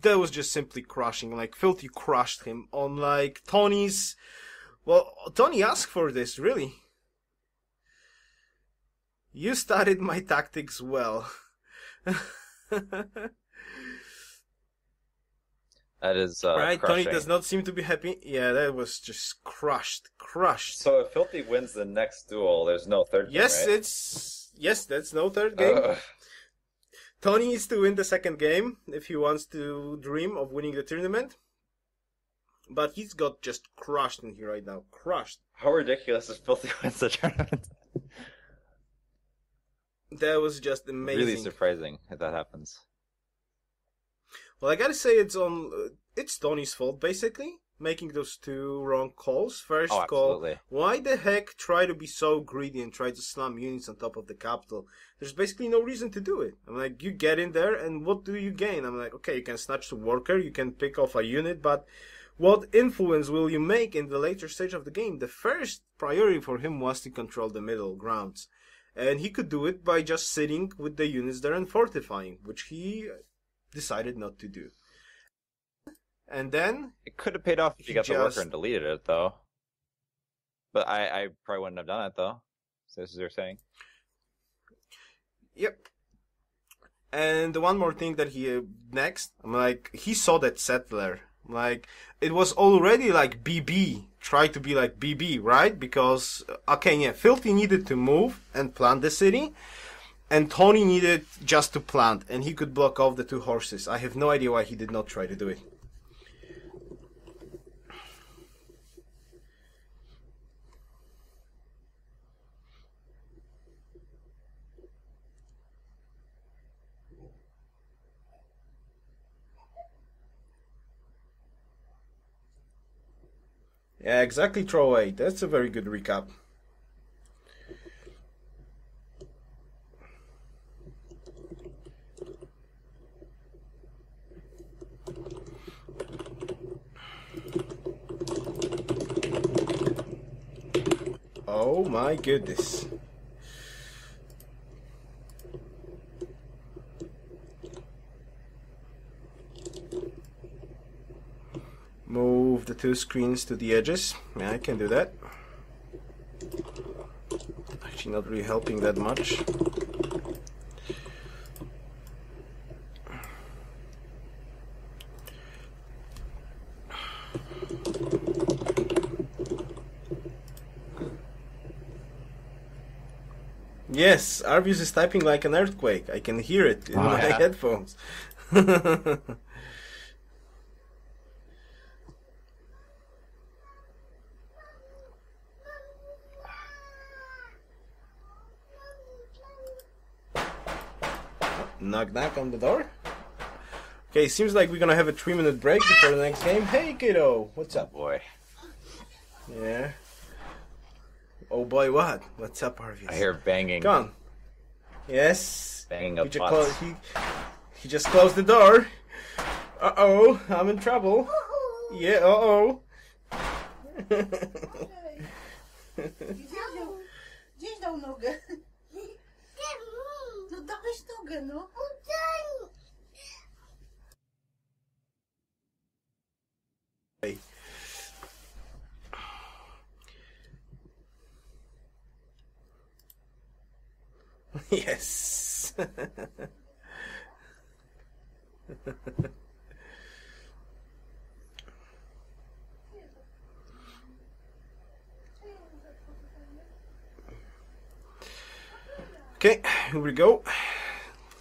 that was just simply crushing. Like, Filthy crushed him on, like, Tony's... Well, Tony asked for this, really. You studied my tactics well. That is right, crushing. Tony does not seem to be happy. Yeah, that was just crushed. So if Filthy wins the next duel, there's no third game, right? Yes, that's no third game. Ugh. Tony needs to win the second game if he wants to dream of winning the tournament. But he's got just crushed in here right now. Crushed. How ridiculous if Filthy wins the tournament? That was just amazing. Really surprising if that happens. Well, I gotta say it's Tony's fault, basically, making those two wrong calls. First call, why the heck try to be so greedy and try to slam units on top of the capital? There's basically no reason to do it. I'm like, you get in there, and what do you gain? I'm like, okay, you can snatch the worker, you can pick off a unit, but what influence will you make in the later stage of the game? The first priority for him was to control the middle grounds. And he could do it by just sitting with the units there and fortifying, which he decided not to do. And then it could have paid off if you got the worker and deleted it, though. But I probably wouldn't have done it, though. So this is what you're saying. Yep. And the one more thing that he next, I'm like, he saw that settler. Like, it was already like BB. Try to be like BB, right? Because, okay, yeah, Filthy needed to move and plant the city. And Tony needed just to plant. And he could block off the two horses. I have no idea why he did not try to do it. Yeah, exactly, Throwaway. That's a very good recap. Oh my goodness. Move the two screens to the edges. Yeah, I can do that. Actually not really helping that much. Yes, Arvius is typing like an earthquake. I can hear it in my headphones. Knock knock on the door. Okay, seems like we're gonna have a 3-minute break before the next game. Hey kiddo, what's up? Boy. Yeah. Oh boy, what? What's up, Arvius? I hear banging. Come on. Yes. Banging of pots. He just closed the door. Uh-oh, I'm in trouble. Yeah, uh-oh. Gdzieś dał nogę. No dałeś nogę, no. Yes. Okay, here we go.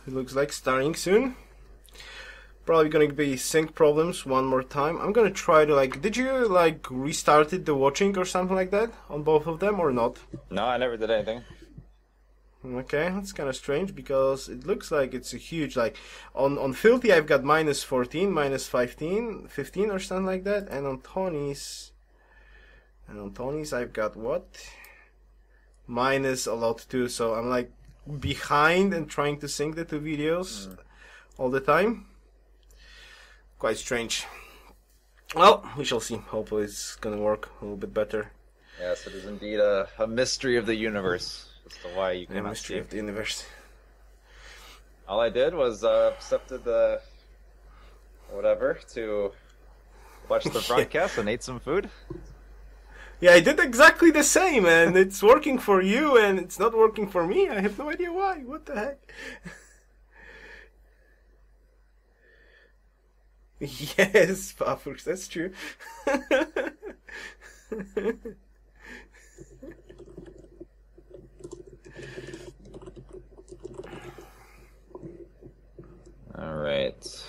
It looks like starting soon. Probably gonna be sync problems one more time. I'm gonna try to did you restarted the watching or something like that on both of them or not? No, I never did anything. Okay, that's kind of strange because it looks like it's a huge on Filthy I've got -14, -15, 15 or something like that, and on Tony's I've got what? Minus a lot too. So I'm like behind and trying to sync the two videos all the time. Quite strange. Well, we shall see. Hopefully it's gonna work a little bit better. Yes, it is indeed a mystery of the universe. As to why you cannot mystery of the universe. All I did was accepted the whatever to watch the broadcast and ate some food. Yeah, I did exactly the same, and it's working for you, and it's not working for me. I have no idea why. What the heck? Yes, Paphos, that's true. All right.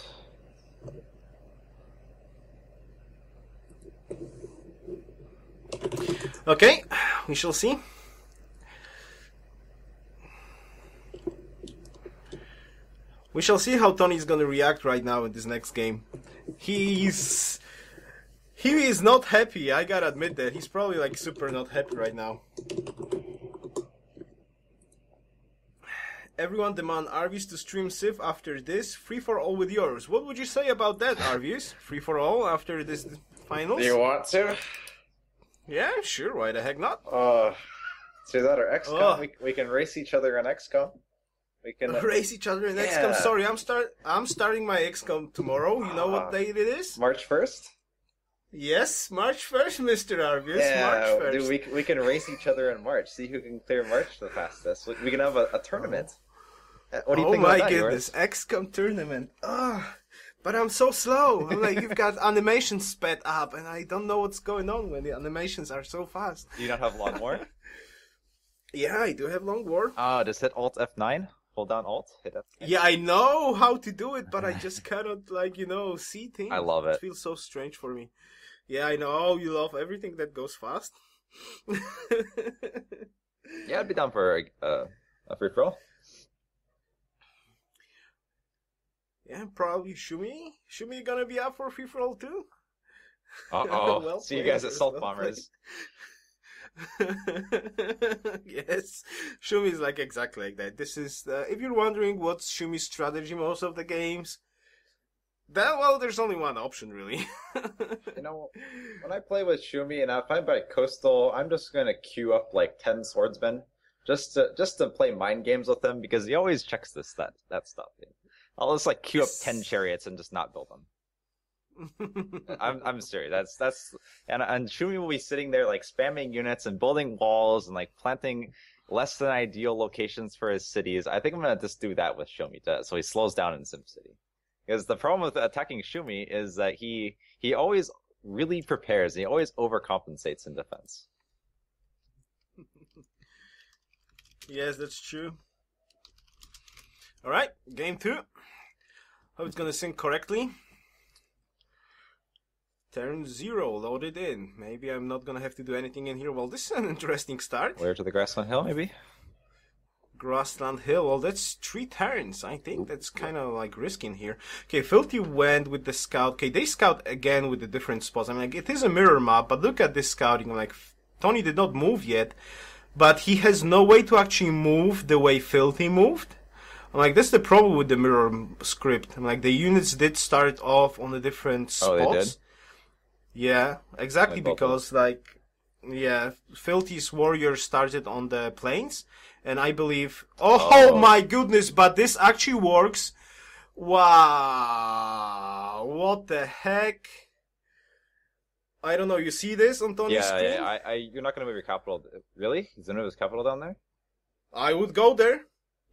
Okay, we shall see. We shall see how Tony's gonna react right now in this next game. He is not happy, I gotta admit that. He's probably like super not happy right now. Everyone demand Arvius to stream Civ after this. Free for all with Yoruus. What would you say about that, Arvius? Free for all after this finals? Do you want to? Yeah, sure. Why the heck not? See that or XCOM? We can race each other on XCOM. We can race each other in XCOM. Sorry, I'm starting my XCOM tomorrow. You know what date it is? March 1st. Yes, March 1st, Mr. Arvius. Yeah, March 1st. Dude, we can race each other in March. See who can clear March the fastest. We can have a tournament. What do you think about that? Oh my goodness, XCOM tournament. But I'm so slow. I'm like, you've got animations sped up, and I don't know what's going on when the animations are so fast. Do you not have Long War? Yeah, I do have Long War. Just hit Alt F9. Hold down Alt. Hit F9. Yeah, I know how to do it, but I just cannot, see things. I love it. It feels so strange for me. Yeah, I know. You love everything that goes fast. Yeah, I'd be down for a free throw. Yeah, probably Shumi. Shumi gonna be up for free for all too. Well see you guys at Salt Bombers. Yes, Shumi is like exactly like that. This is if you're wondering what's Shumi's strategy most of the games, there's only one option really. When I play with Shumi and if I'm by Coastal, I'm just gonna queue up like 10 swordsmen just to play mind games with him because he always checks that stuff. I'll just like queue up 10 chariots and just not build them. I'm serious. And Shumi will be sitting there like spamming units and building walls and like planting less than ideal locations for his cities. I think I'm gonna just do that with Shumi so he slows down in SimCity. Because the problem with attacking Shumi is that he always really prepares. He always overcompensates in defense. Yes, that's true. All right, game 2. Hope it's gonna sync correctly. Turn 0 loaded in. Maybe I'm not gonna have to do anything in here. Well, this is an interesting start. Where to the Grassland Hill, maybe? Grassland Hill. Well, that's 3 turns. I think that's kind of like risking here. Okay, Filthy went with the scout. Okay, they scout again with the different spots. I mean, like, it is a mirror map, but look at this scouting. Like, Tony did not move yet, but he has no way to actually move the way Filthy moved. I'm like, that's the problem with the mirror script. I'm like, the units did start off on the different spots. Oh, they did? Yeah, exactly, because, like, yeah, Filthy's warrior started on the plains, and I believe... Oh my goodness, but this actually works. Wow, what the heck? I don't know, you see this on Tony's screen? Yeah, you're not going to move your capital. Really? He's going to move his capital down there? I would go there.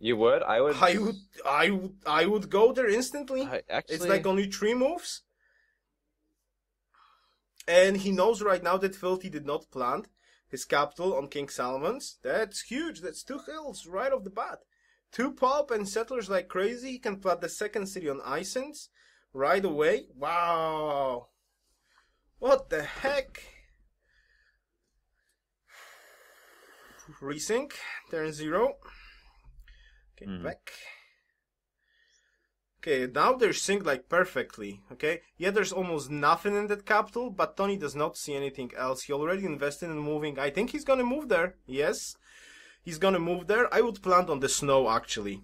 You would? I would go there instantly. Actually... It's like only 3 moves. And he knows right now that Filthy did not plant his capital on King Solomon's. That's huge. That's 2 hills right off the bat. 2 pop and settlers like crazy. He can plant the second city on Isons right away. Wow. What the heck? Resync. Turn 0. Okay, back. Okay, now they're synced like perfectly, okay? Yeah, there's almost nothing in that capital, but Tony does not see anything else. He already invested in moving. I think he's gonna move there. Yes, he's gonna move there. I would plant on the snow, actually.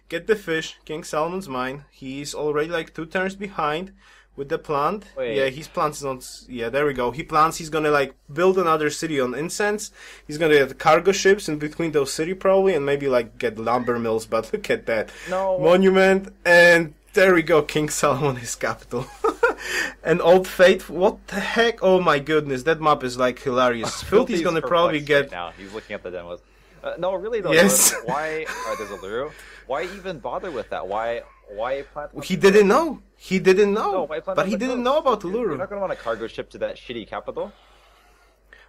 Get the fish. King Solomon's mine. He's already like 2 turns behind with the plant. Wait. Yeah, he's planting on... Yeah, there we go. He plants. He's gonna like build another city on Incense. He's gonna get cargo ships in between those city probably, and maybe like get lumber mills. But look at that. No. Monument and There we go, King Solomon is capital. And Old Fate, what the heck? Oh my goodness, that map is like hilarious. Filthy's gonna probably get... Right now. He's looking at the demos. No, really though. Yes. Why? There's a Luru. Why even bother with that? Why plant? He didn't know. He didn't know. No, why plant but he didn't know about the Luru. You're not gonna want a cargo ship to that shitty capital.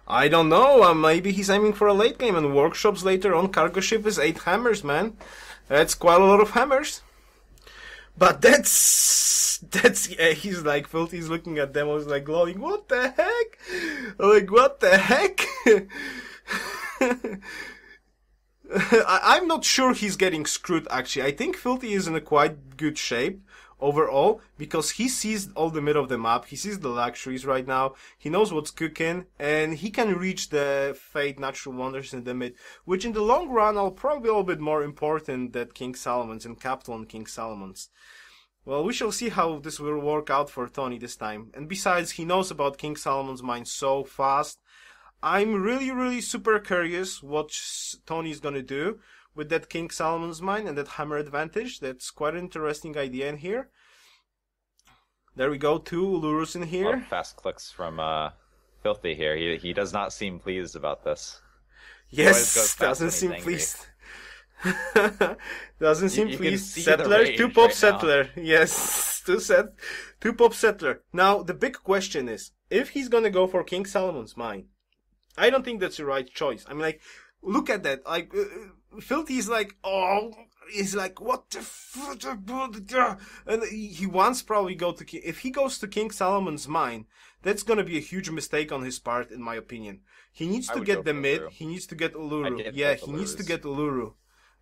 I don't know. Maybe he's aiming for a late game and workshops later on. Cargo ship is 8 hammers, man. That's quite a lot of hammers. But that's yeah, he's like Filthy's looking at demos like glowing. What the heck? Like what the heck? I'm not sure he's getting screwed actually. I think Filthy is in a quite good shape overall because he sees all the mid of the map. He sees the luxuries right now. He knows what's cooking and he can reach the Fate Natural Wonders in the mid, which in the long run are probably a little bit more important than King Solomon's and Capital and King Solomon's. Well, we shall see how this will work out for Tony this time. And besides, he knows about King Solomon's mine so fast. I'm really super curious what Tony's gonna do with that King Solomon's mine and that hammer advantage. That's quite an interesting idea in here. There we go, 2 Yoruus in here. A lot of fast clicks from Filthy here. He does not seem pleased about this. Yes, doesn't seem pleased. Doesn't seem pleased. Settler, 2 pop settler. Yes, 2 pop settler. Now the big question is, if he's gonna go for King Solomon's mine, I don't think that's the right choice. I mean, like, look at that. Like, Filthy's like, oh, he's like, what the fuck? And he wants probably go to King. If he goes to King Solomon's mine, that's gonna be a huge mistake on his part, in my opinion. He needs to get the mid. Luru. He needs to get Luru. Yeah, he needs to get Luru.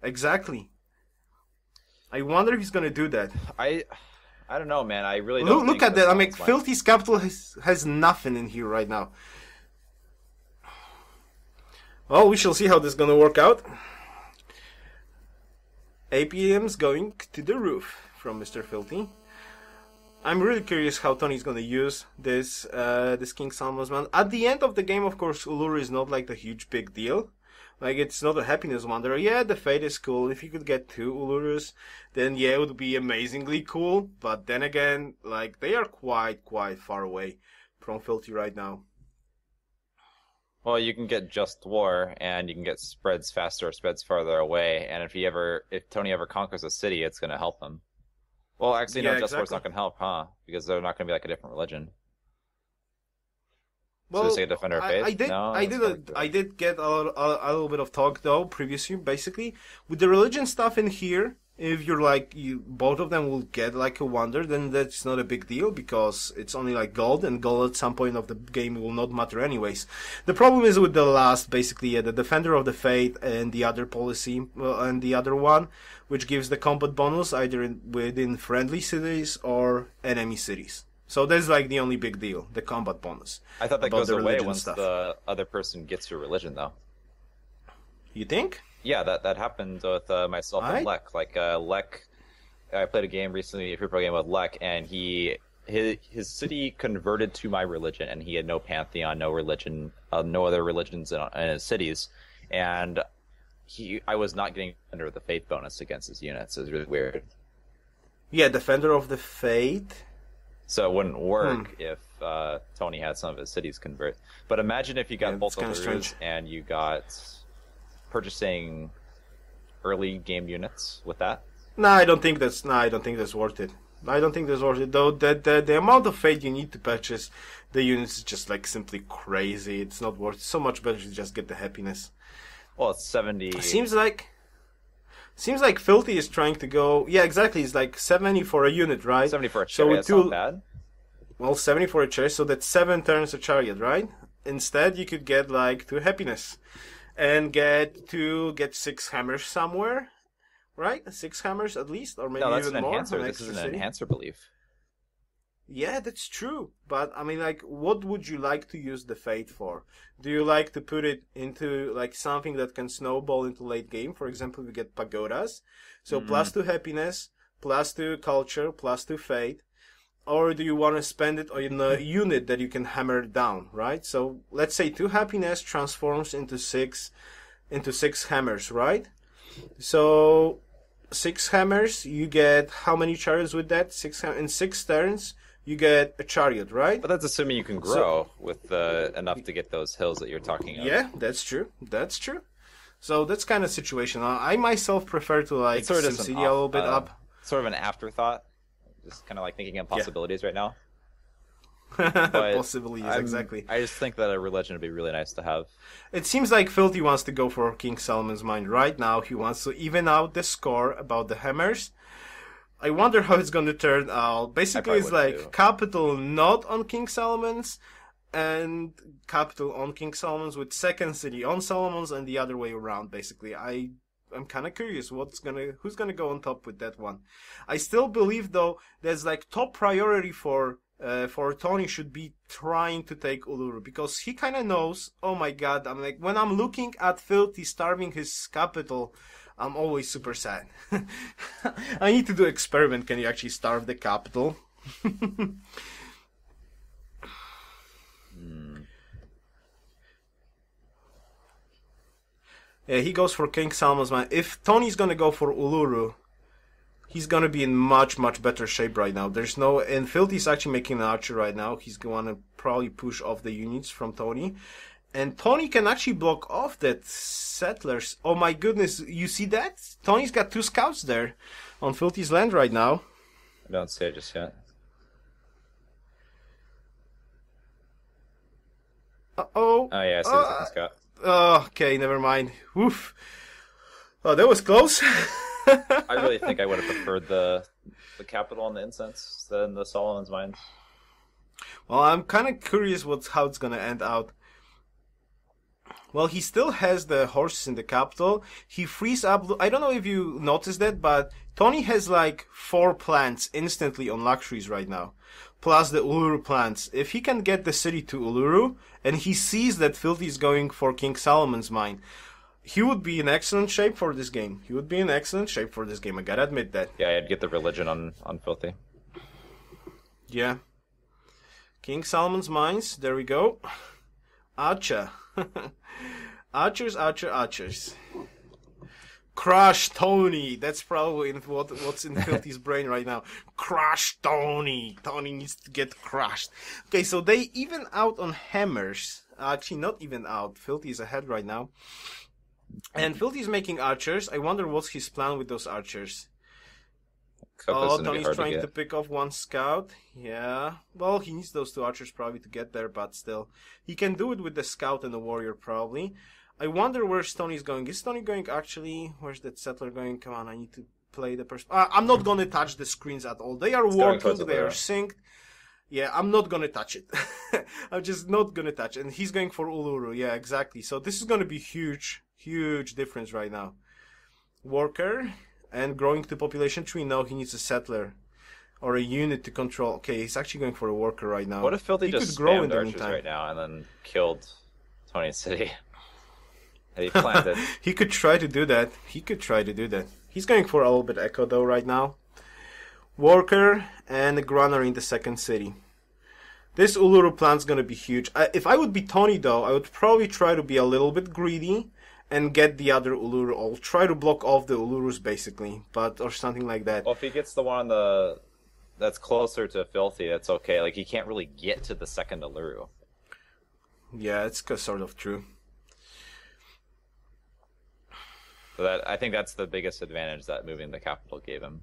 Exactly. I wonder if he's gonna do that. I don't know, man. I really don't look at that. I mean, Filthy's capital has nothing in here right now. Well, we shall see how this is gonna work out. APM's going to the roof from Mr. Filthy. I'm really curious how Tony's gonna use this King Solomon's man. At the end of the game, of course, Uluru is not like the huge big deal. Like, it's not a happiness wonder. Yeah, the Fate is cool. If you could get 2 Ulurus, then yeah, it would be amazingly cool. But then again, like, they are quite far away from Filthy right now. Well, you can get Just War, and you can get spreads faster or spreads farther away. And if Tony ever conquers a city, it's going to help him. Well, actually, no, Just War's not going to help, huh? Because they're not going to be like a different religion. Well, so it's like a Defender of Faith? I did get a little bit of talk though previously. Basically, with the religion stuff in here, if you're like both of them will get like a wonder, then that's not a big deal because it's only like gold, and gold at some point of the game will not matter anyways. The problem is with the last, basically, the Defender of the Faith and the other policy and the other one, which gives the combat bonus either within friendly cities or enemy cities. So that's like the only big deal, the combat bonus. I thought that goes away once the other person gets your religion, though. You think? Yeah, that happened with myself and Lek. Like, Lek, I played a game recently, a free pro game with Lek, and his city converted to my religion, and he had no pantheon, no religion, no other religions in his cities, and I was not getting under the faith bonus against his units. It was really weird. Yeah, Defender of the Faith. So it wouldn't work if Tony had some of his cities convert. But imagine if you got both of those and you got purchasing early game units with that. I don't think that's worth it. I don't think that's worth it though. The amount of faith you need to purchase the units is just like simply crazy. It's not worth it. So much better to just get the happiness. Well, it's 70. Seems like Filthy is trying to go. Yeah, exactly. It's like 70 for a unit, right? 70 for a chariot. That's not bad. Well, 70 for a chariot, so that's 7 turns a chariot, right? Instead, you could get like 2 happiness, and get 6 hammers somewhere, right? 6 hammers at least, or maybe even more. That's an enhancer. This is an enhancer belief. Yeah, that's true. But I mean, like, what would you like to use the Fate for? Do you like to put it into like something that can snowball into late game? For example, we get pagodas, so plus 2 happiness, plus 2 culture, plus 2 Fate. Or do you want to spend it on a unit that you can hammer down, right? So let's say 2 happiness transforms into 6 hammers, right? So 6 hammers, you get how many chariots with that? In 6 turns, you get a chariot, right? But that's assuming you can grow with enough to get those hills that you're talking about. Yeah, that's true. That's true. So that's kind of situational. I myself prefer to like SimCity a little bit up. Sort of an afterthought. Just kind of like thinking of possibilities right now. Possibilities, exactly. I just think that a religion would be really nice to have. It seems like Filthy wants to go for King Solomon's Mine right now. He wants to even out the score about the hammers. I wonder how it's going to turn out. Basically, it's like capital not on King Solomon's and capital on King Solomon's with second city on Solomon's and the other way around. Basically, I'm kind of curious who's gonna go on top with that one. I still believe though there's like top priority for Tony should be trying to take Uluru because he kind of knows. Oh my God! I'm like when I'm looking at Filthy starving his capital, I'm always super sad. I need to do experiment. Can you actually starve the capital? Yeah, he goes for King Solomon's Mine. If Tony's gonna go for Uluru, he's gonna be in much, much better shape right now. And Filthy's actually making an archer right now. He's gonna probably push off the units from Tony. And Tony can actually block off that settlers. Oh my goodness, you see that? Tony's got 2 scouts there on Filthy's land right now. I don't see it just yet. Uh-oh. Oh yeah, I see the second scout. Oh, okay, never mind. Oof. Oh, that was close. I really think I would have preferred the capital and the incense than the Solomon's Mines. Well, I'm kind of curious how it's gonna end out. Well, he still has the horses in the capital. He frees up. I don't know if you noticed that, but Tony has like 4 plants instantly on luxuries right now. Plus the Uluru plants. If he can get the city to Uluru, and he sees that Filthy is going for King Solomon's Mine, he would be in excellent shape for this game. I gotta admit that. Yeah, I'd get the religion on Filthy. Yeah. King Solomon's Mines, there we go. Archer. Archers. Crush Tony. That's probably what's in Filthy's brain right now. Crush Tony. Tony needs to get crushed. Okay, so they even out on hammers. Actually, not even out. Filthy is ahead right now. And Filthy's making archers. I wonder what's his plan with those archers. Tony's trying to pick off 1 scout. Yeah. Well, he needs those 2 archers probably to get there, but still. He can do it with the scout and the warrior probably. I wonder where Tony's going. Is Tony going actually? Where's that settler going? Come on, I need to play the person. I'm not going to touch the screens at all. They are working, they are synced. Yeah, I'm not going to touch it. I'm just not going to touch it. And he's going for Uluru. Yeah, exactly. So this is going to be huge difference right now. Worker and growing to population tree. No, he needs a settler or a unit to control. Okay, he's actually going for a worker right now. What if Filthy just spammed archers right now and then killed Tony's city? He planted. He could try to do that. He's going for a little bit echo though right now. Worker and a granary in the second city. This Uluru plant's gonna be huge. If I would be Tony though, I would probably try to be a little bit greedy and get the other Uluru. I'll try to block off the Ulurus basically, or something like that. Well, if he gets the one that's closer to Filthy, that's okay. Like he can't really get to the second Uluru. Yeah, it's sort of true. So I think that's the biggest advantage that moving the capital gave him.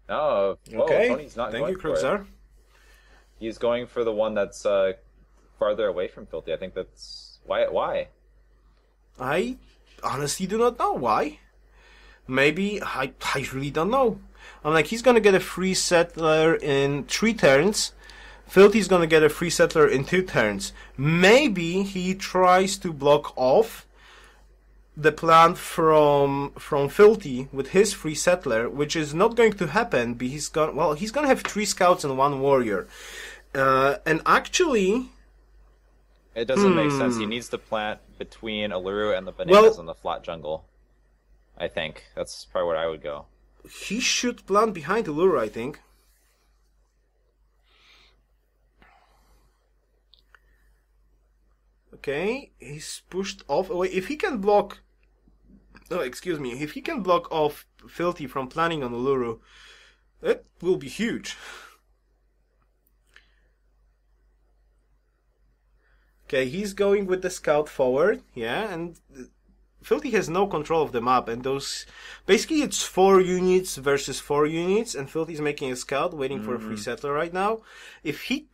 Oh, okay. Tony's not Thank going you, for it. He's going for the one that's farther away from Filthy. I think that's why. I honestly do not know why. Maybe I really don't know. I'm like, he's gonna get a free settler in 3 turns. Filthy's gonna get a free settler in 2 turns. Maybe he tries to block off the plant from Filthy with his free settler, which is not going to happen. He's gonna have 3 scouts and 1 warrior. And actually, it doesn't make sense. He needs to plant between Uluru and the bananas in the flat jungle. I think that's probably where I would go. He should plant behind Uluru, I think. Okay, he's pushed off. Wait, if he can block... Oh, excuse me. If he can block off Filthy from planning on Uluru, it will be huge. Okay, he's going with the scout forward, yeah, and Filthy has no control of the map, and those... Basically, it's 4 units versus 4 units, and Filthy's making a scout, waiting for a free settler right now. If he...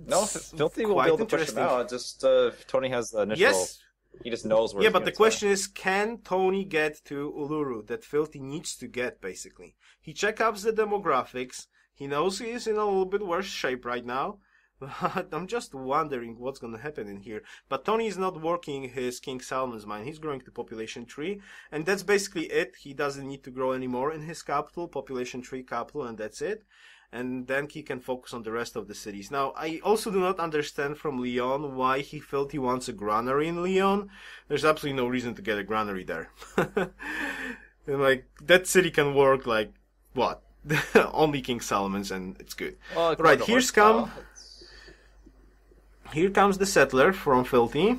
no, Filthy will be able to push him out, just Tony has the initial... Yes. He just knows where Yeah, but the question is, can Tony get to Uluru that Filthy needs to get, basically? He checks the demographics, he knows he is in a little bit worse shape right now, but I'm just wondering what's going to happen in here. But Tony is not working his King Solomon's mine. He's growing to population 3. And that's basically it. He doesn't need to grow anymore in his capital. Population 3 capital, and that's it. And then he can focus on the rest of the cities. Now, I also do not understand from Leon why he felt he wants a granary in Leon. There's absolutely no reason to get a granary there. And like, that city can work like, what? Only King Solomon's, and it's good. Well, right, here comes the settler from Filthy.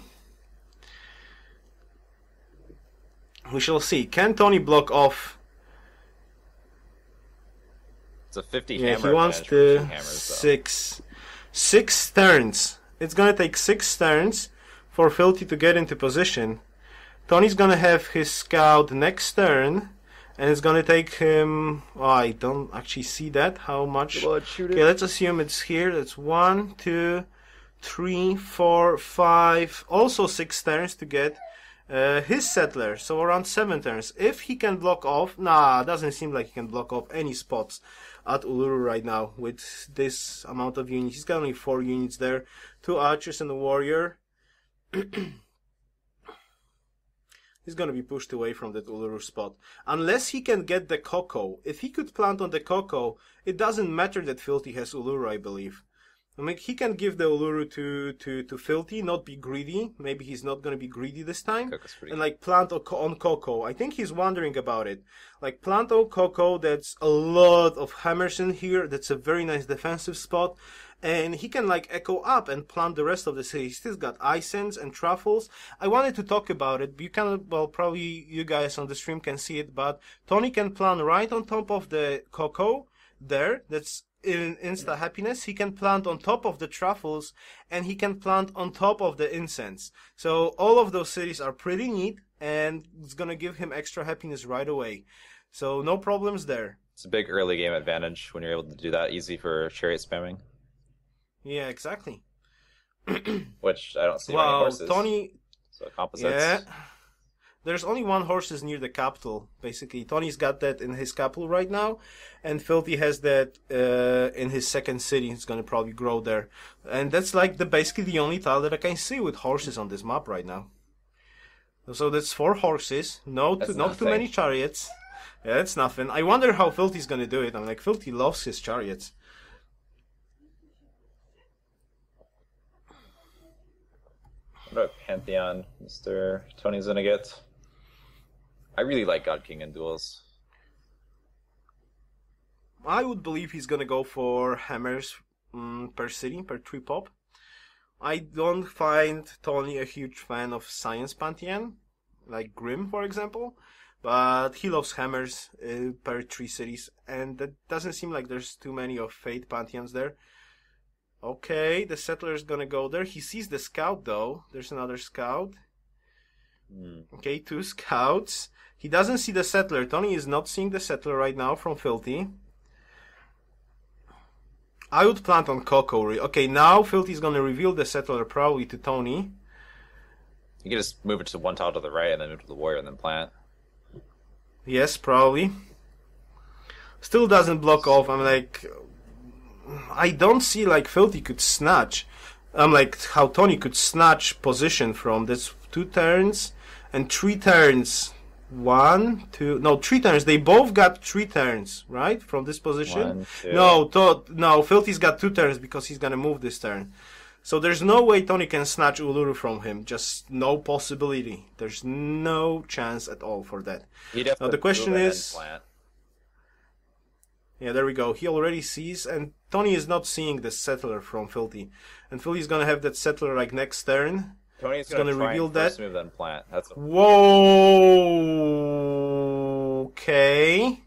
We shall see. Can Tony block off? It's a 50 hammer. He wants the six turns. It's gonna take 6 turns for Filthy to get into position. Tony's gonna have his scout next turn, and it's gonna take him... Oh, I don't actually see that. How much? Okay, let's assume it's here. That's 1, 2, 3, 4, 5. Also 6 turns to get his settler. So around 7 turns. If he can block off... Nah, doesn't seem like he can block off any spots at Uluru right now with this amount of units. He's got only 4 units there. 2 archers and a warrior. He's going to be pushed away from that Uluru spot. Unless he can get the cocoa. If he could plant on the cocoa, it doesn't matter that Filthy has Uluru, I believe. I mean, he can give the Uluru to Filthy, not be greedy. Maybe he's not going to be greedy this time. And like plant on cocoa. I think he's wondering about it. Like plant on cocoa, that's a lot of hammers in here. That's a very nice defensive spot. And he can like echo up and plant the rest of the city. He's still got Icens and Truffles. I wanted to talk about it. You can, well, probably you guys on the stream can see it, but Tony can plant right on top of the cocoa there. That's in insta happiness. He can plant on top of the Truffles, and he can plant on top of the incense. So all of those cities are pretty neat, and it's gonna give him extra happiness right away. So no problems there. It's a big early game advantage when you're able to do that. Easy for chariot spamming. Yeah, exactly. Which I don't see many horses. Tony... So composites. Yeah. There's only 1 horses near the capital, basically. Tony's got that in his capital right now, and Filthy has that in his second city. He's going to probably grow there. And that's like basically the only tile that I can see with horses on this map right now. So that's 4 horses, not too many chariots. Yeah, that's nothing. I wonder how Filthy's going to do it. I'm like, Filthy loves his chariots. What Pantheon Mr. Tony's gonna get? I really like God King in duels. I would believe he's gonna go for hammers per city, per 3 pop. I don't find Tony a huge fan of Science Pantheon, like Grim, for example, but he loves hammers per 3 cities, and that doesn't seem like there's too many of Fate Pantheons there. Okay, the settler is gonna go there. He sees the scout though. There's another scout. Okay, 2 scouts. He doesn't see the settler. Tony is not seeing the settler right now from Filthy. I would plant on Coco. Okay, now Filthy is gonna reveal the settler probably to Tony. You can just move it to 1 tile to the right and then move to the warrior and then plant. Yes, probably. Still doesn't block off. I'm like... I don't see like Filthy could snatch. I'm like how Tony could snatch position from this 2 turns and 3 turns. 1, 2, no, 3 turns. They both got 3 turns, right? From this position. 1, 2. No, Filthy's got 2 turns because he's gonna move this turn. So there's no way Tony can snatch Uluru from him. Just no possibility. There's no chance at all for that. Now the question is... Yeah, there we go. He already sees, and Tony is not seeing the settler from Filthy. And Filthy's gonna have that settler like next turn. Tony's going to reveal that. First move, then plant. That's Whoa. Okay.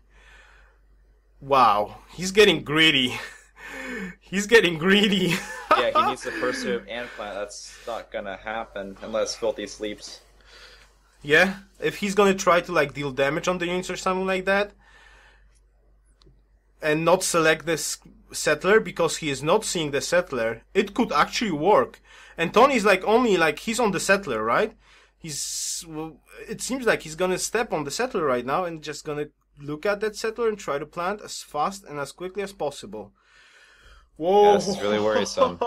Wow. He's getting greedy. He's getting greedy. Yeah, he needs the first move and plant. That's not going to happen unless Filthy sleeps. Yeah, if he's going to try to like deal damage on the units or something like that, and not select this settler because he is not seeing the settler, it could actually work. And Tony's like only like he's on the settler, right? It seems like he's gonna step on the settler right now and just gonna look at that settler and try to plant as fast and as quickly as possible. Whoa, that's really worrisome.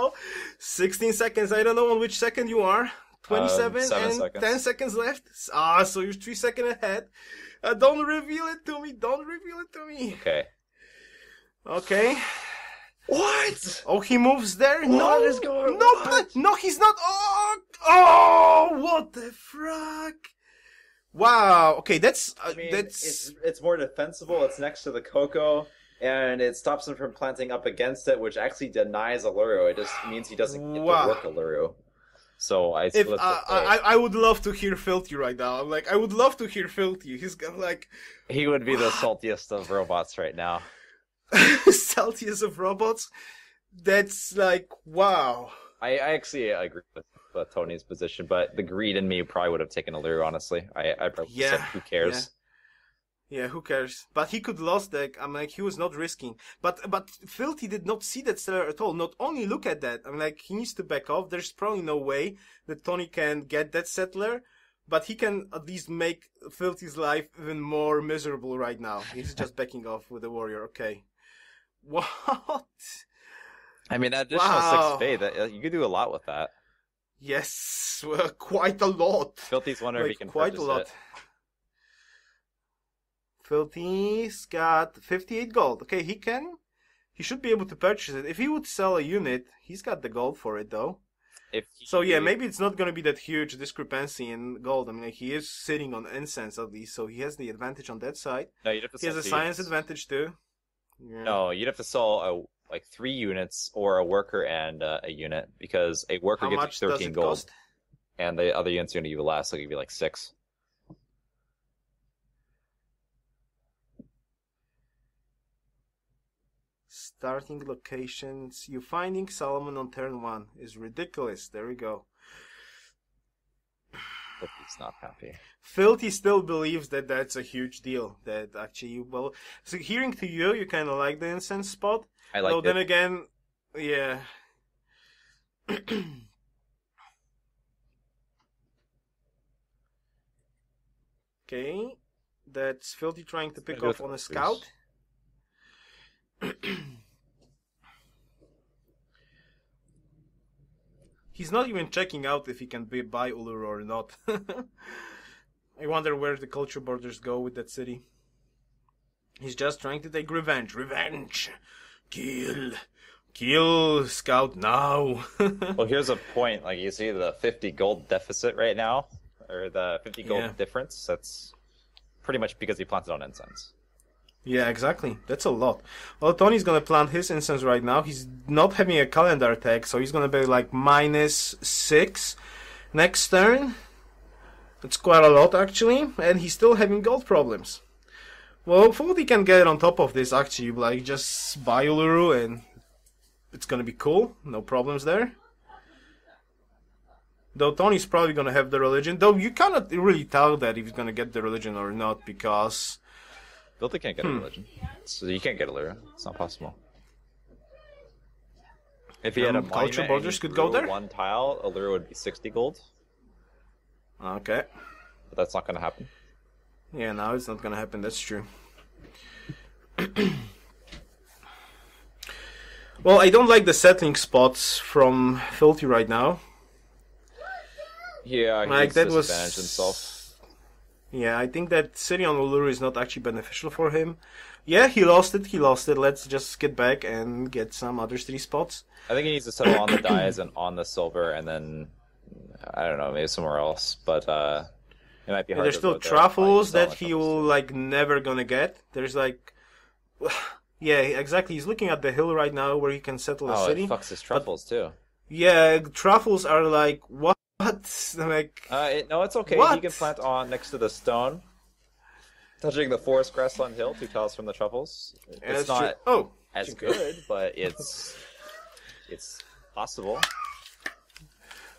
16 seconds. I don't know on which second you are. 27 and seconds. 10 seconds left. So you're 3 seconds ahead. Don't reveal it to me. Don't reveal it to me. Okay. What? Oh, he moves there? What is going on? No, he's not. Oh, what the frack? Wow. Okay, that's... It's more defensible. It's next to the Coco, and it stops him from planting up against it, which actually denies Alluru. It just means he doesn't get to work Alluru. So I would love to hear Filthy right now. I would love to hear Filthy. He's like... He would be the saltiest of robots right now. Saltiest of robots? That's like, wow. I actually agree with Tony's position, but the greed in me probably would have taken Alluru, honestly. I probably said, who cares? Yeah, who cares? But he could lost deck. I'm like, he was not risking. But Filthy did not see that settler at all. Not only look at that. I'm like, he needs to back off. There's probably no way that Tony can get that settler. But he can at least make Filthy's life even more miserable right now. He's just backing off with the warrior. Okay. What? I mean, that additional 6 spade, you could do a lot with that. Yes, quite a lot. Filthy's wondering if he can quite a lot. Filthy's got 58 gold. Okay, he should be able to purchase it. If he would sell a unit, he's got the gold for it though. Maybe it's not going to be that huge discrepancy in gold. I mean, like, he is sitting on incense at least, so he has the advantage on that side. No, you'd have to he has a science advantage too. Yeah. No, you'd have to sell 3 units or a worker and a unit, because a worker gives you 13 gold, cost? And the other units are going to give you less, so it'll give you 6. Starting locations. You finding Solomon on turn 1 is ridiculous. There we go. Filthy's not happy. Filthy still believes that that's a huge deal. That actually, so hearing to you kind of like the incense spot. I like it. Then again, yeah. Okay, that's Filthy trying to pick off on a scout. He's not even checking out if he can buy Alluru or not. I wonder where the culture borders go with that city. He's just trying to take revenge. Revenge! Kill Scout now! Well, here's a point. Like, you see the 50 gold deficit right now? Or the 50 gold difference? That's pretty much because he planted on incense. Yeah, exactly. That's a lot. Well, Tony's gonna plant his incense right now. He's not having a calendar tag, so he's gonna be like -6 next turn. That's quite a lot, actually. And he's still having gold problems. Well, hopefully he can get on top of this, actually. Like, just buy Alluru and it's gonna be cool. No problems there. Though Tony's probably gonna have the religion. Though you cannot really tell that if he's gonna get the religion or not, because... Filthy can't get a religion. So you can't get Alluru. It's not possible. If he had a culture borders could go there. 1 tile, Alluru would be 60 gold. Okay. But that's not going to happen. Yeah, no, it's not going to happen. That's true. Well, I don't like the settling spots from Filthy right now. Yeah, like that was himself. Yeah, I think that sitting on Alluru is not actually beneficial for him. Yeah, he lost it. Let's just get back and get some other 3 spots. I think he needs to settle on the dies and on the silver, and then I don't know, maybe somewhere else. But it might be hard. There's still truffles that he will like never gonna get. There's like, yeah, exactly. He's looking at the hill right now where he can settle a city. Oh, it fucks his truffles too. Yeah, truffles are like what? what? I'm like, no, it's okay. what? He can plant on next to the stone, touching the forest grassland hill 2 tiles from the truffles. It's not as good, but it's possible.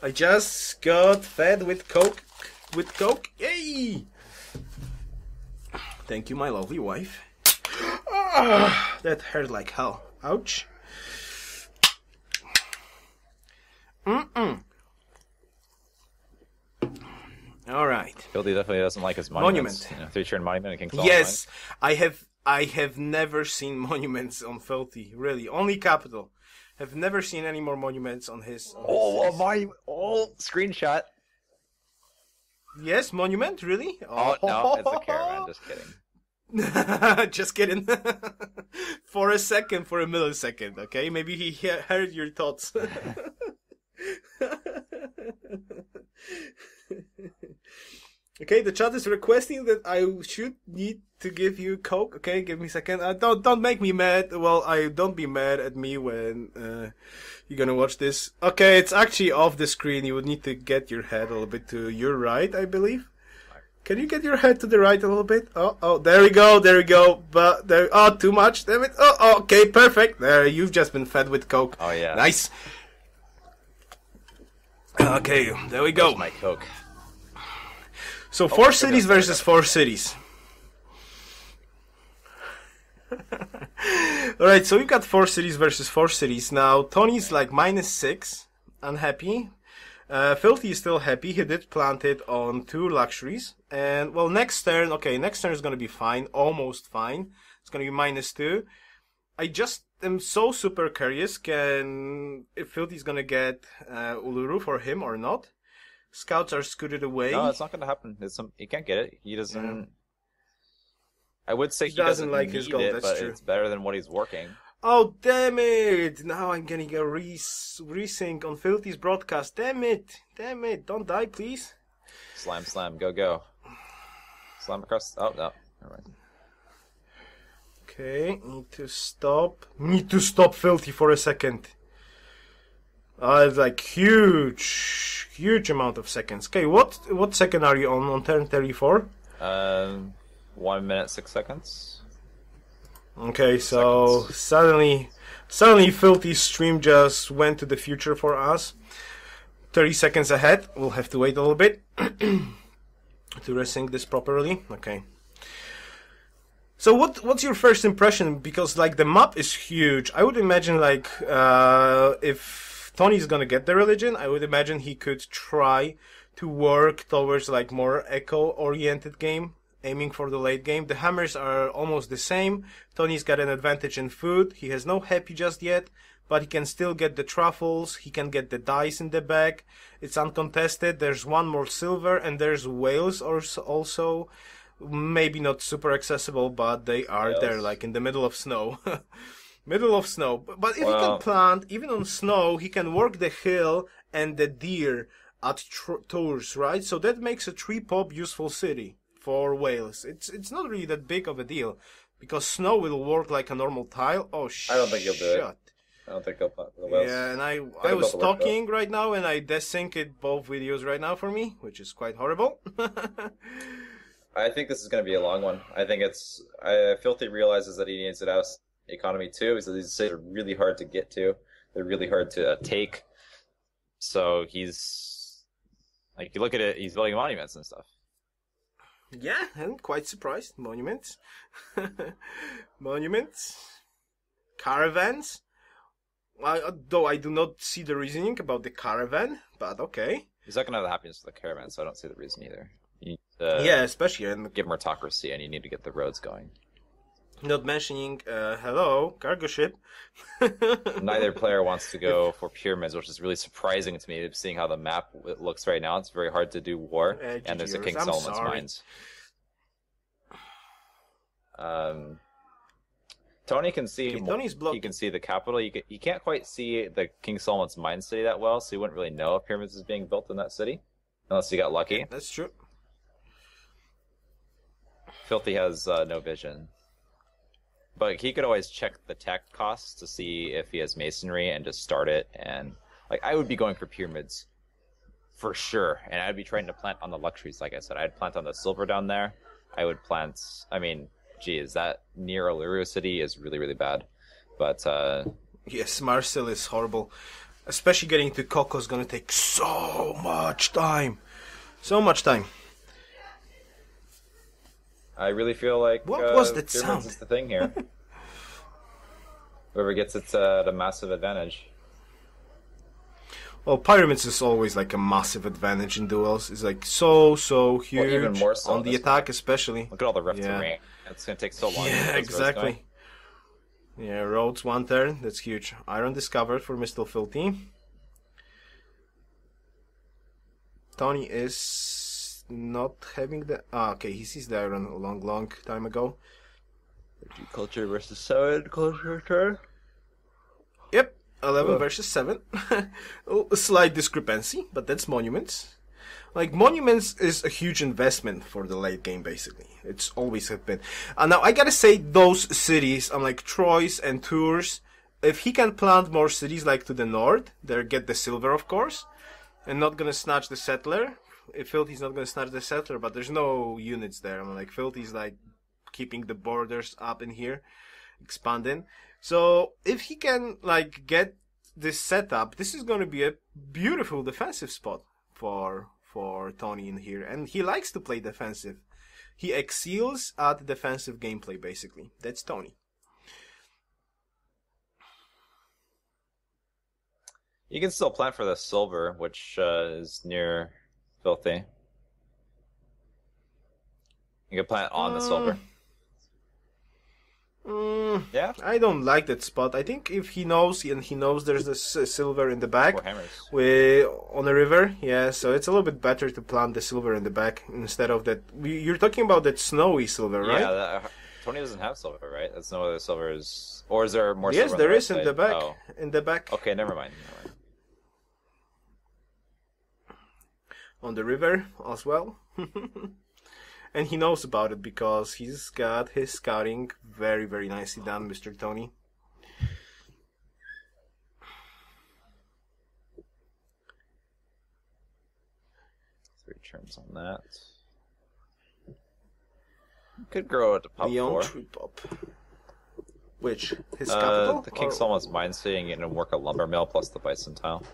I just got fed with Coke. Yay! Thank you, my lovely wife. That hurt like hell. Ouch. All right. Filthy definitely doesn't like his monuments. Monument. 3-turn monument and King Solomon. Yes, I have never seen monuments on Filthy. Really, only capital. Have never seen any more monuments on his. Screenshot. Yes, monument. Really? Oh no, it's a caravan. Just kidding. Just kidding. For a millisecond, okay? Maybe he heard your thoughts. Okay, the chat is requesting that I need to give you Coke. Okay, give me a second. Don't make me mad. Well, don't be mad at me when you're gonna watch this. Okay, it's actually off the screen. You would need to get your head a little bit to your right, I believe. Can you get your head to the right a little bit? Oh, there we go. But too much. Damn it. Oh, okay, perfect. There, you've just been fed with Coke. Oh yeah. Nice. Okay, there we go. There's my Coke. So 4 cities versus 4 cities. Alright, so we've got 4 cities versus 4 cities. Now, Tony's like -6, unhappy. Filthy is still happy. He did plant it on 2 luxuries. And, well, next turn is gonna be fine. Almost fine. It's gonna be -2. I just am so super curious if Filthy's gonna get Uluru for him or not. Scouts are scooted away. No, it's not going to happen. He can't get it. He doesn't. Yeah. I would say he doesn't like his goal. It, that's but true. It's better than what he's working. Oh, damn it! Now I'm getting a resync on Filthy's broadcast. Damn it! Don't die, please. Slam, go. Slam across. Oh no, never mind. Okay, need to stop Filthy for a second. It's like huge amount of seconds. Okay, what second are you on turn 34? 1 minute 6 seconds. Okay, so suddenly Filthy's stream just went to the future for us. 30 seconds ahead. We'll have to wait a little bit to resync this properly. Okay. So what's your first impression? Because like the map is huge. I would imagine like if Tony's gonna get the religion, I would imagine he could try to work towards like more eco-oriented game, aiming for the late game. The hammers are almost the same. Tony's got an advantage in food. He has no happy just yet, but he can still get the truffles. He can get the dice in the bag. It's uncontested. There's 1 more silver, and there's whales also. Maybe not super accessible, but they are there, like in the middle of snow. But if he can plant, even on snow, he can work the hill and the deer at tours, right? So that makes a 3-pop useful city for Wales. It's not really that big of a deal, because snow will work like a normal tile. Oh, I don't think he'll do it. I don't think he'll plant the Wales. Yeah, and I was talking right now, and I desynced both videos right now for me, which is quite horrible. I think this is going to be a long one. I think Filthy realizes that he needs it out economy too, because these cities are really hard to get to. They're really hard to take. So he's like, you look at it, he's building monuments and stuff. Yeah, I'm quite surprised. Monuments. Caravans. Though I do not see the reasoning about the caravan, but okay. He's not going to have the happiness with the caravan, so I don't see the reason either. You need yeah, especially give meritocracy, and you need to get the roads going. Not mentioning, hello, cargo ship. Neither player wants to go for pyramids, which is really surprising to me, seeing how the map looks right now. It's very hard to do war, and there's a King Solomon's mines. Tony can see. He can see the capital. He can't quite see the King Solomon's mine city that well, so he wouldn't really know if pyramids is being built in that city, unless he got lucky. Yeah, that's true. Filthy has no vision. But he could always check the tech costs to see if he has masonry and just start it. And like, I would be going for pyramids for sure. And I'd be trying to plant on the luxuries, like I said. I'd plant on the silver down there. I would plant... I mean, geez, that near Yoruus city is really, really bad. But, yes, Marcel is horrible. Especially getting to cocoa is going to take so much time. So much time. I really feel like... What was that sound? Is the thing here. Whoever gets it's at a massive advantage. Well, pyramids is always like a massive advantage in duels. It's like so huge. Well, even more so on the attack, especially. Look at all the rift terrain. It's going to take so long. Yeah, exactly. Yeah, roads 1 turn. That's huge. Iron discovered for Mr. Filthy. Tony is not having the... okay, he sees the iron a long time ago. Culture versus 7 culture turn. Yep, 11 versus 7. A slight discrepancy, but that's monuments. Like, monuments is a huge investment for the late game, basically. It's always have been. Now, I gotta say, those cities, like Troyes and Tours, if he can plant more cities, like to the north, there get the silver, of course, and not gonna snatch the settler. If Filthy's not gonna snatch the settler, but there's no units there. Like, Filthy's, like, keeping the borders up in here, expanding. So, if he can, like, get this setup, this is gonna be a beautiful defensive spot for Tony in here, and he likes to play defensive. He excels at defensive gameplay, basically. That's Tony. You can still plant for the silver, which is near Filthy. You can plant on the silver. Yeah, I don't like that spot. I think if he knows, and he knows there's the silver in the back on the river, yeah, so it's a little bit better to plant the silver in the back instead of that. You're talking about that snowy silver, right? Yeah, Tony doesn't have silver, right? That's no other silver is, or is there more? Yes, silver there is in side? the back. Oh. In the back. Okay, never mind. On the river as well. And he knows about it because he's got his scouting very, very nicely done, Mr. Tony. 3 turns on that. Could grow it to pop Beyond 4. pop. Which? His capital? The King Solomon's mine city and work a lumber mill plus the bison tile.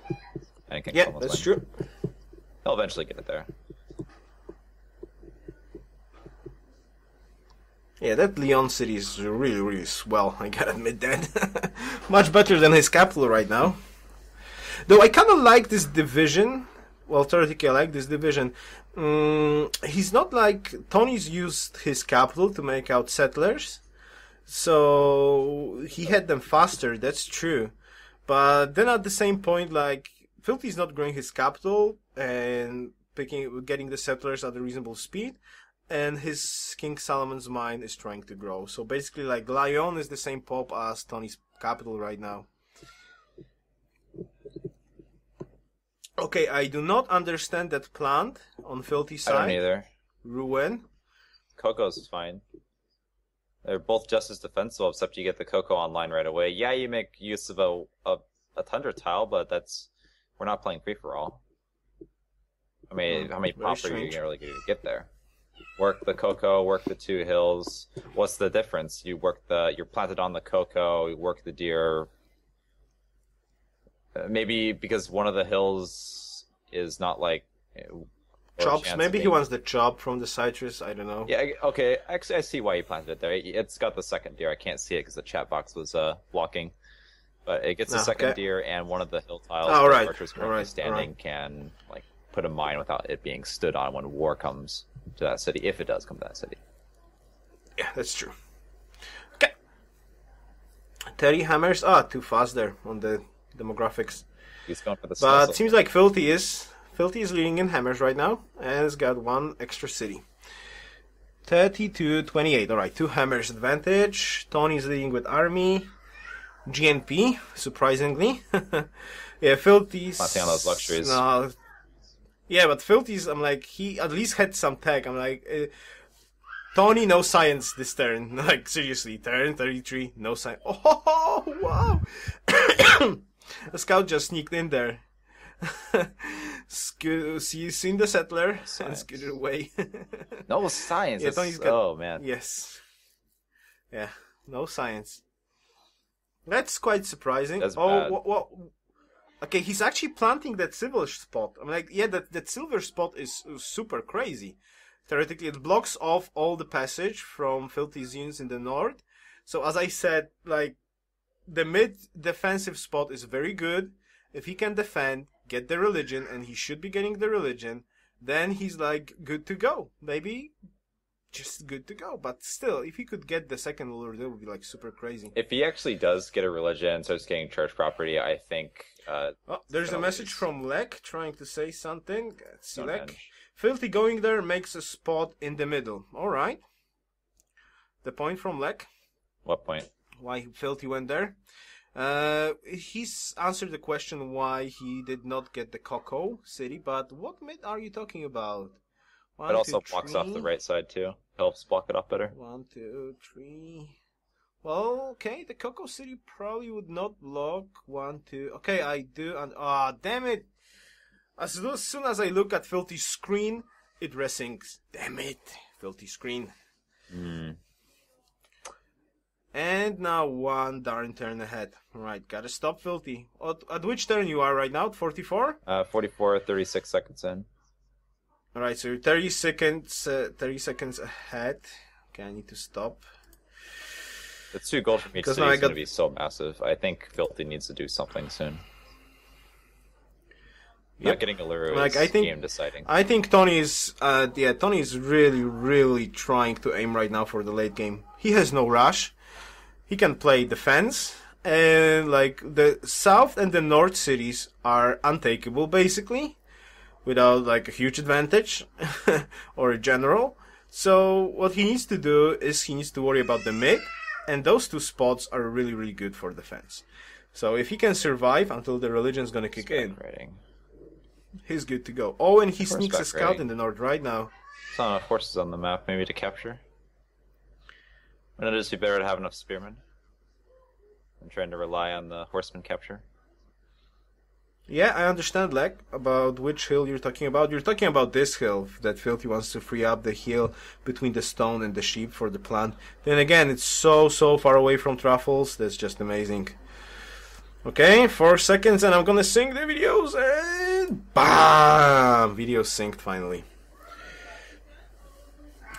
And King yeah, Solomon's that's mine. true. He'll eventually get it there. Yeah, that Lyon city is really, really swell. I gotta admit that. Much better than his capital right now. Though I kind of like this division. Well, theoretically I like this division. He's not like... Tony's used his capital to make out settlers. So he had them faster, that's true. But then at the same point, like, Filthy's not growing his capital and getting the settlers at a reasonable speed. And his King Solomon's mine is trying to grow. So basically, like, Lyon is the same pop as Tony's capital right now. Okay, I do not understand that plant on Filthy's side. I don't either. Ruin. Coco's fine. They're both just as defensible, except you get the Coco online right away. Yeah, you make use of a Tundra tile, but that's... We're not playing free-for-all. I mean, how many pop are you really going to get there? Work the Coco, work the 2 hills. What's the difference? You're planted on the Coco, you work the deer. Maybe because one of the hills is not like... Chops, maybe he wants the chop from the citrus, I don't know. Yeah, okay, actually I see why he planted it there. It's got the second deer, I can't see it because the chat box was blocking. But it gets the second deer and one of the hill tiles where the archer's currently standing can like put a mine without it being stood on when war comes to that city, if it does come to that city. Yeah, that's true. Okay. 30 hammers. Too fast there on the demographics. He's going for the But it seems like Filthy is leading in hammers right now and has got 1 extra city. 30-28. Alright, 2 hammers advantage. Tony's leading with army. GNP, surprisingly. Yeah, Filthy's... Not on those luxuries. No. Yeah, but Filthy's, I'm like, he at least had some tech. I'm like, Tony, no science this turn. Like, seriously, turn 33, no science. Oh, wow! The scout just sneaked in there. See, seen the settler and scooted away. No science. Yeah, Tony's got, oh man. Yes. Yeah, no science. That's quite surprising. That's bad. Well, okay, he's actually planting that silver spot. I mean, like, yeah, that silver spot is super crazy. Theoretically, it blocks off all the passage from Filthy's units in the north. So, as I said, like, the mid-defensive spot is very good. If he can defend, get the religion, and he should be getting the religion, then he's, like, good to go. Maybe just good to go. But still, if he could get the second Uluru, that would be, like, super crazy. If he actually does get a religion and starts getting church property, I think... there's a message from Lek trying to say something. Let's see, Lek. Filthy going there makes a spot in the middle. Alright. The point from Lek. What point? Why Filthy went there. He's answered the question why he did not get the Cocoa City, but what mid are you talking about? It also blocks off the right side too. Helps block it off better. 1, 2, 3. Well, okay, the Cocoa City probably would not block. 1, 2. Okay, I do, and damn it! As soon as I look at Filthy's screen, it resinks. Damn it, Filthy screen. And now one darn turn ahead. Right, gotta stop Filthy. At which turn you are right now? 44? 44, 36 seconds in. Alright, so you're 30 seconds ahead. Okay, I need to stop. It's 2 gold from each city is going to be so massive. I think Filthy needs to do something soon. Not getting Uluru is game deciding. I think Tony is really, really trying to aim right now for the late game. He has no rush. He can play defense, and like the south and the north cities are untakeable basically, without like a huge advantage or a general. So what he needs to do is he needs to worry about the mid, and those 2 spots are really, really good for defense. So if he can survive until the religion's gonna kick in, he's good to go. Oh, and he sneaks a scout in the north right now. There's not enough horses on the map, maybe to capture. Wouldn't it just be better to have enough spearmen? I'm trying to rely on the horseman capture. Yeah, I understand, Lek, about which hill you're talking about. You're talking about this hill that Filthy wants to free up, the hill between the stone and the sheep for the plant. Then again, it's so far away from truffles. That's just amazing. Okay, 4 seconds and I'm gonna sync the videos and BAM! Video synced finally.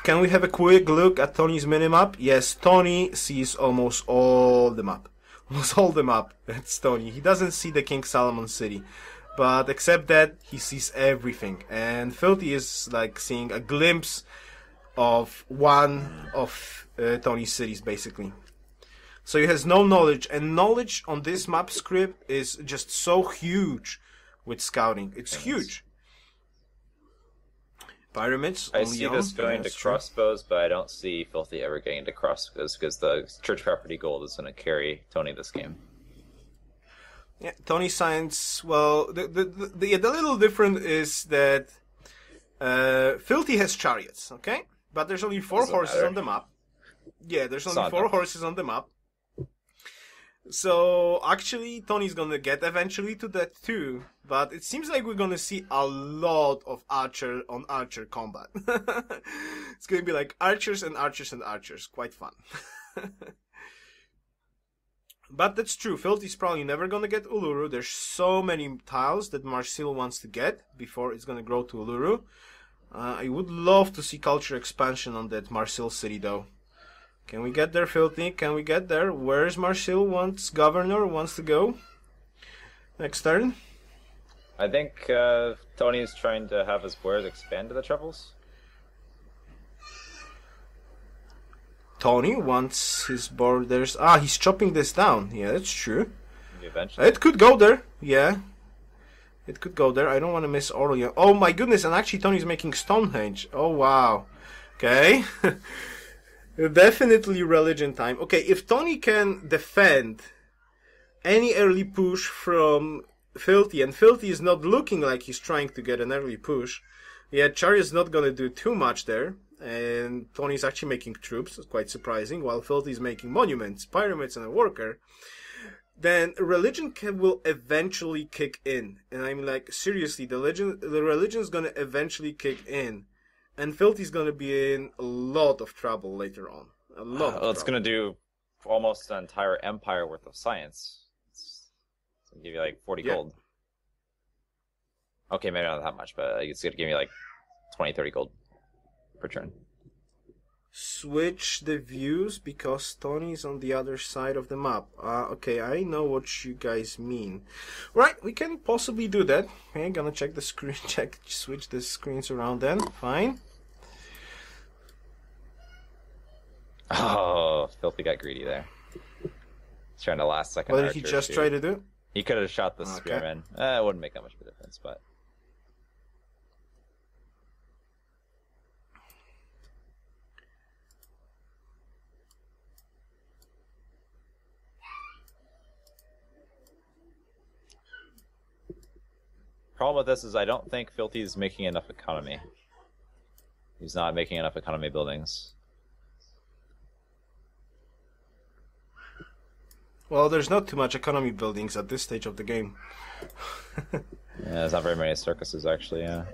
Can we have a quick look at Tony's minimap? Yes, Tony sees almost all the map. Almost all the map. That's Tony. He doesn't see the King Solomon city. But except that, he sees everything. And Filthy is like seeing a glimpse of one of Tony's cities, basically. So he has no knowledge. And knowledge on this map script is just so huge with scouting. It's huge. Pyramids. I see this going to crossbows, but I don't see Filthy ever getting to crossbows because the church property gold is going to carry Tony this game. Yeah, Tony science. Well, the little different is that Filthy has chariots, okay, but there's only 4 horses on the map. Yeah, there's only 4 horses on the map. So actually, Tony's gonna get eventually to that too, but it seems like we're gonna see a lot of archer on archer combat. It's gonna be like archers and archers and archers, quite fun. But that's true, Filthy's probably never gonna get Uluru. There's so many tiles that Marsil wants to get before it's gonna grow to Uluru. I would love to see culture expansion on that Marsil city though. Can we get there, Filthy? Can we get there? Where's Marsil? Governor wants to go? Next turn. I think Tony's trying to have his borders expand to the truffles. Tony wants his borders... he's chopping this down. Yeah, that's true. Eventually. It could go there. Yeah. It could go there. I don't want to miss Orleans. Oh my goodness, and actually Tony's making Stonehenge. Oh wow. Okay. Definitely religion time. Okay, if Tony can defend any early push from Filthy, and Filthy is not looking like he's trying to get an early push, yeah, Chariot's not gonna do too much there, and Tony's actually making troops, quite surprising, while Filthy's making monuments, pyramids, and a worker. then religion will eventually kick in. And I'm like, seriously, the religion's gonna eventually kick in. And Filthy's gonna be in a lot of trouble later on. A lot of trouble. It's gonna do almost an entire empire worth of science. It's gonna give you like 40 gold. Okay, maybe not that much, but it's gonna give me like 20, 30 gold per turn. Switch the views because Tony's on the other side of the map. Okay, I know what you guys mean. Right, we can possibly do that. Okay, gonna check the screen, switch the screens around then. Fine. Oh, Filthy got greedy there. He's trying to last second. What did he just try to do? He could have shot the spearman. It wouldn't make that much of a difference, but. Problem with this is I don't think Filthy's making enough economy. He's not making enough economy buildings. Well, there's not too much economy buildings at this stage of the game. Yeah, there's not very many circuses actually, yeah.